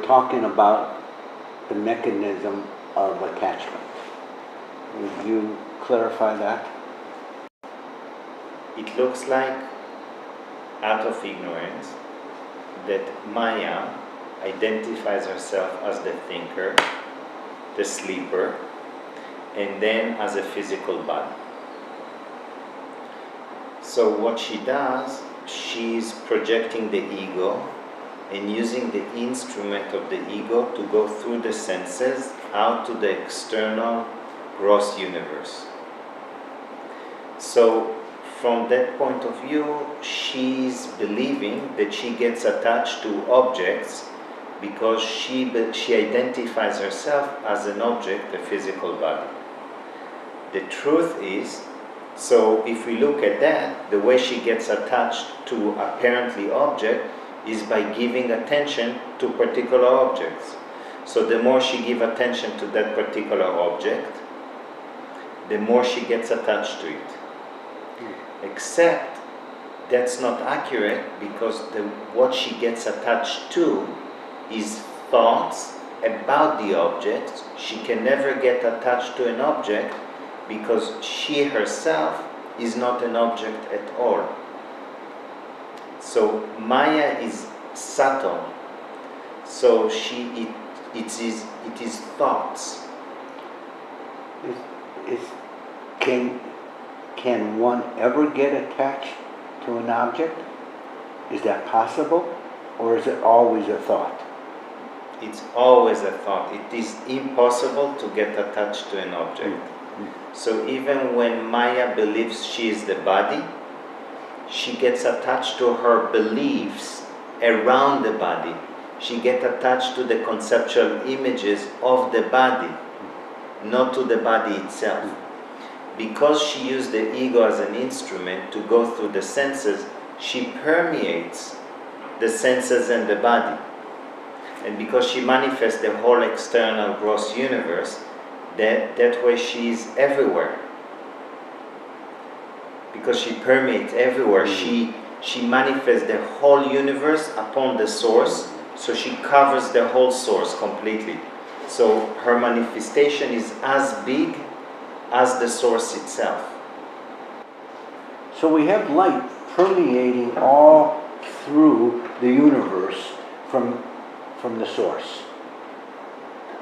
talking about the mechanism of attachment. Would you clarify that? It looks like, out of ignorance, that Maya identifies herself as the thinker, the sleeper, and then as a physical body. So what she does, she's projecting the ego and using the instrument of the ego to go through the senses out to the external gross universe. So from that point of view, she's believing that she gets attached to objects because she identifies herself as an object, a physical body. The truth is, so if we look at that, the way she gets attached to apparently object is by giving attention to particular objects. So the more she gives attention to that particular object, the more she gets attached to it. Except that's not accurate, because what she gets attached to is thoughts about the object. She can never get attached to an object because she herself is not an object at all. So Maya is subtle. So it is thoughts. Can one ever get attached to an object? Is that possible? Or is it always a thought? It's always a thought. It is impossible to get attached to an object. So even when Maya believes she is the body, she gets attached to her beliefs around the body. She gets attached to the conceptual images of the body, not to the body itself. Because she used the ego as an instrument to go through the senses, she permeates the senses and the body. And because she manifests the whole external gross universe, that way she is everywhere. Because she permeates everywhere, she manifests the whole universe upon the source, so she covers the whole source completely. So her manifestation is as big as the source itself. So we have light permeating all through the universe from the source,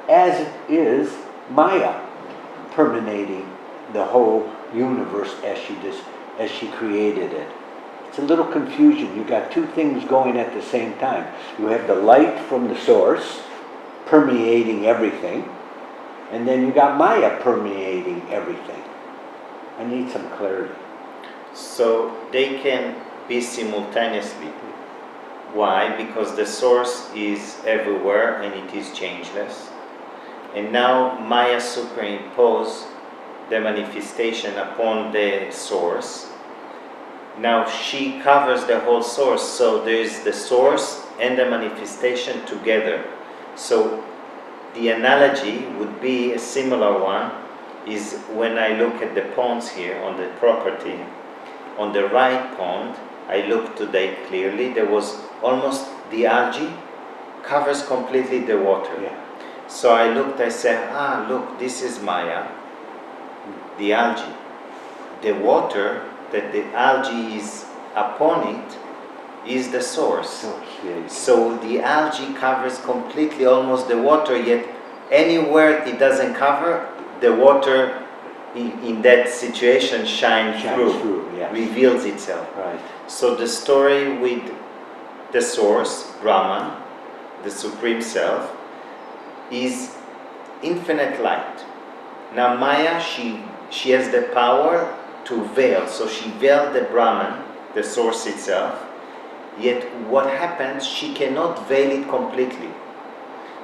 as is Maya permeating the whole universe as she created it. It's a little confusion. You got two things going at the same time. You have the light from the source permeating everything, and then you got Maya permeating everything. I need some clarity. So they can be simultaneously. Why? Because the source is everywhere and it is changeless. And now Maya superimposes the manifestation upon the source. Now she covers the whole source, so there is the source and the manifestation together. So the analogy would be a similar one, is when I look at the ponds here on the property. On the right pond, I look today clearly, there was almost the algae covers completely the water. Yeah. So I looked, I said, look, this is Maya, the algae. The water that the algae is upon it is the source. So the algae covers completely almost the water, yet anywhere it doesn't cover, the water in that situation shines through, yes. Reveals itself. Right. So the story with the source, Brahman, the Supreme Self, is infinite light. Now Maya, she has the power to veil, so she veiled the Brahman, the source itself, yet what happens, she cannot veil it completely.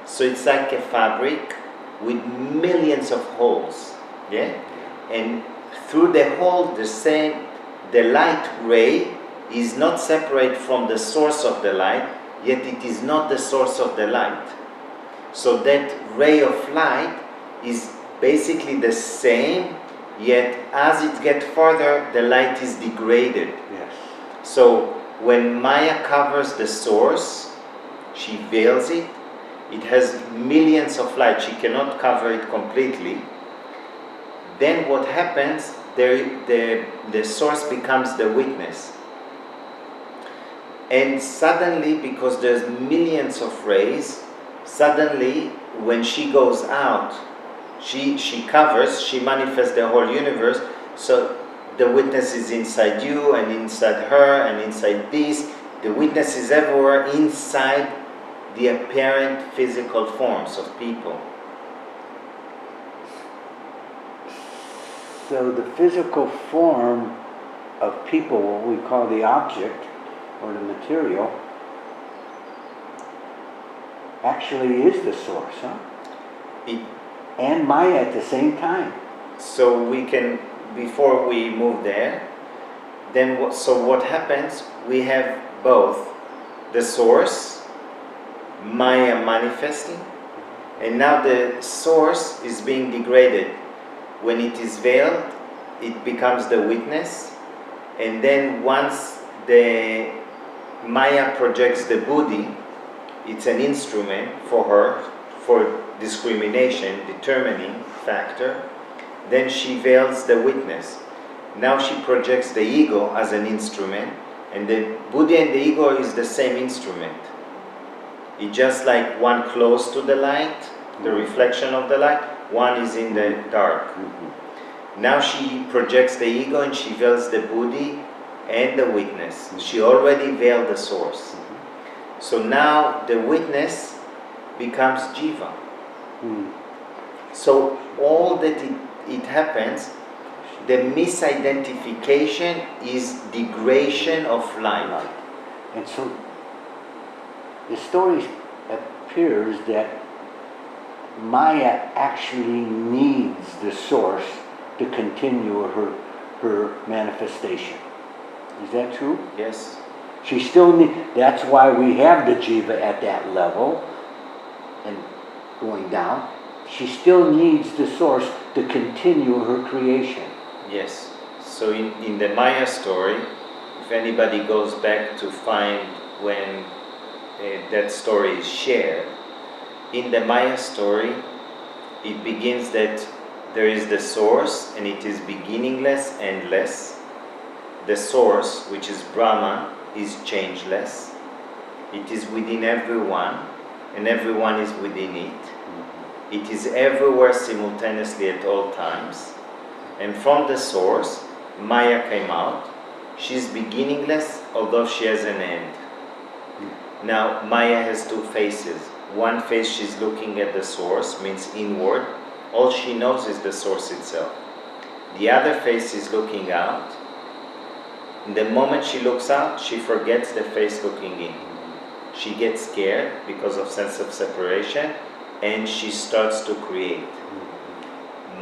So it's like a fabric with millions of holes, yeah? And through the hole, the light ray is not separate from the source of the light, yet it is not the source of the light. So that ray of light is basically the same, yet as it gets further, the light is degraded. Yes. So when Maya covers the source, she veils it, it has millions of light, she cannot cover it completely. Then what happens, the source becomes the witness. And suddenly, because there's millions of rays, suddenly when she goes out, she covers, she manifests the whole universe. So the witness is inside you and inside her and inside this. The witness is everywhere inside the apparent physical forms of people. So the physical form of people, what we call the object or the material, actually is the source, huh? And Maya at the same time. So we can, before we move there, then what happens? We have both the source, Maya manifesting, and now the source is being degraded. When it is veiled, it becomes the witness, and then once the Maya projects the Buddhi, it's an instrument for her, for discrimination, determining factor. Then she veils the witness. Now she projects the ego as an instrument, and the Buddhi and the ego is the same instrument. It's just like one close to the light, the reflection of the light, one is in the dark. Now she projects the ego and she veils the Buddhi and the witness. She already veiled the source. So now the witness becomes Geva. So all that it happens, the misidentification is degradation of light. And so the story appears that Maya actually needs the source to continue her manifestation. Is that true? Yes. She still that's why we have the Geva at that level and going down. She still needs the source to continue her creation. Yes. So in the Maya story, if anybody goes back to find when that story is shared, in the Maya story, it begins that there is the source and it is beginningless, endless. The source, which is Brahman, is changeless. It is within everyone and everyone is within it. It is everywhere simultaneously at all times. And from the source, Maya came out. She's beginningless, although she has an end. Now, Maya has two faces. One face, she's looking at the source, means inward. All she knows is the source itself. The other face is looking out. In the moment she looks out, she forgets the face looking in. She gets scared because of sense of separation, and she starts to create.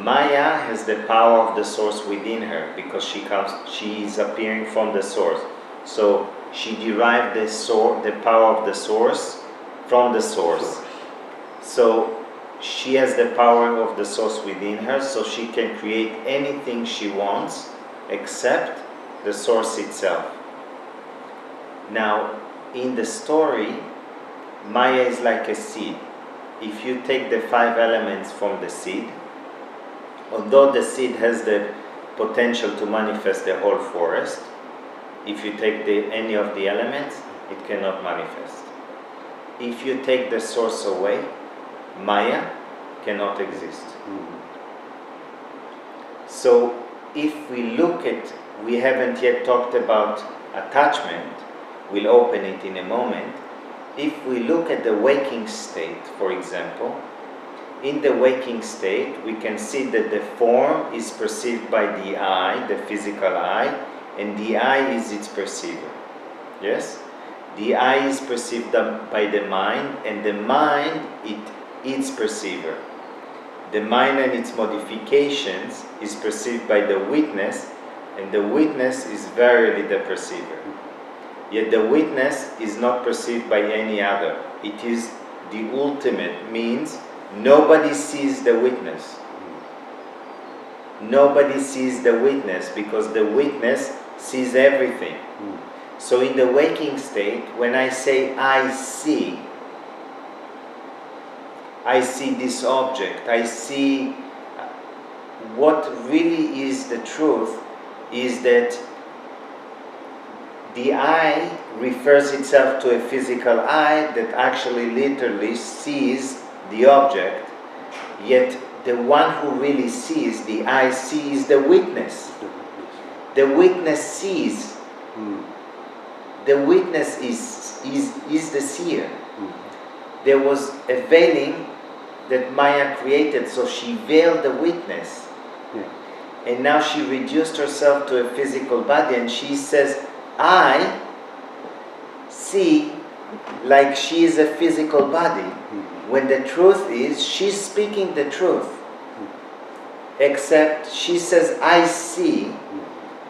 Maya has the power of the source within her because she is appearing from the source. So she derived the power of the source from the source. So she has the power of the source within her, so she can create anything she wants except the source itself. Now, in the story, Maya is like a seed. If you take the 5 elements from the seed, although the seed has the potential to manifest the whole forest, if you take any of the elements, it cannot manifest. If you take the source away, Maya cannot exist. So if we look at, we haven't yet talked about attachment, we'll open it in a moment. If we look at the waking state, for example, in the waking state, we can see that the form is perceived by the eye, the physical eye, and the eye is its perceiver. Yes? The eye is perceived by the mind, and the mind, its perceiver. The mind and its modifications is perceived by the witness, and the witness is verily the perceiver. Yet the witness is not perceived by any other. It is the ultimate, means nobody sees the witness. Nobody sees the witness because the witness sees everything. So in the waking state, when I say I see, I see this object, I see what really is the truth is that the eye refers itself to a physical eye that actually literally sees the object, yet the one who really sees, the eye sees the witness. The witness sees. The witness is the seer. There was a veiling that Maya created, so she veiled the witness. And now she reduced herself to a physical body, and she says, I see like she is a physical body, when the truth is, she's speaking the truth. Except she says, I see,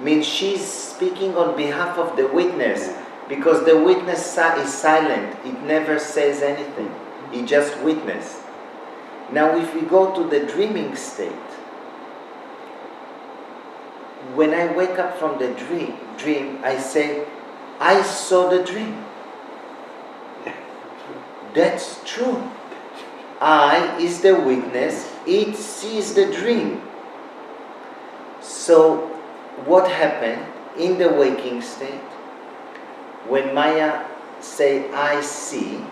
means she's speaking on behalf of the witness, because the witness is silent, it never says anything, it just witness. Now if we go to the dreaming state, when I wake up from the dream, I say, I saw the dream. That's true. I is the witness, it sees the dream. So what happened in the waking state? When Maya say I see,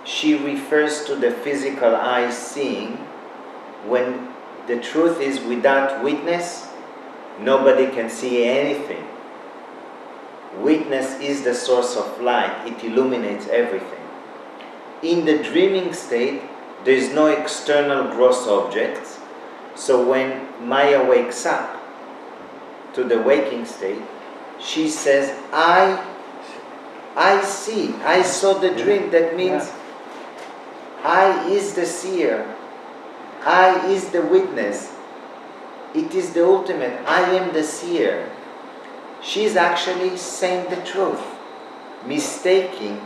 she refers to the physical eye seeing, when the truth is without witness, nobody can see anything. Witness is the source of light, it illuminates everything. In the dreaming state, there is no external gross objects, so when Maya wakes up to the waking state, she says, I see, I saw the dream. That means I is the seer, I is the witness. It is the ultimate, I am the seer. She's actually saying the truth, mistaking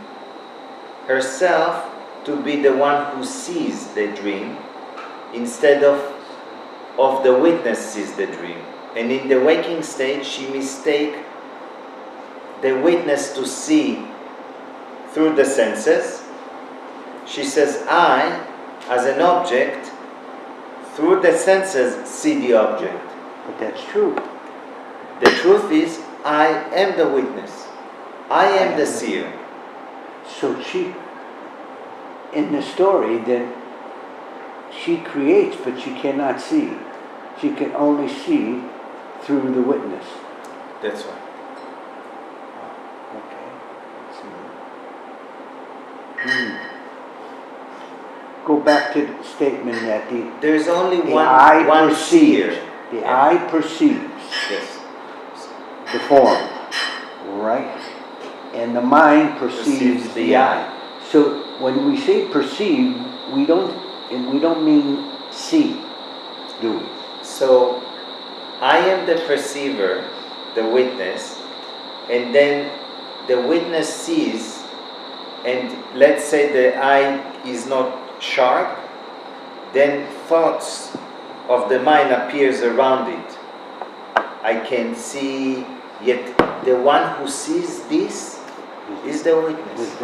herself to be the one who sees the dream instead of the witness sees the dream. And in the waking state, she mistake the witness to see through the senses. She says, I, as an object, through the senses, see the object. But that's true. The truth is, I am the witness. I am the seer. So she, in the story, then she creates, but she cannot see. She can only see through the witness. That's right. Okay. Go back to the statement that there's only the one eye seer. perceives. The eye perceives Yes. the form, right? And the mind perceives the eye. So when we say perceive, we don't mean see, do we? So I am the perceiver, the witness, and then the witness sees, and let's say the eye is not sharp, then thoughts of the mind appears around it. I can see, yet the one who sees this is the witness.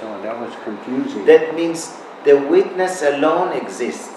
So that was confusing. That means the witness alone exists.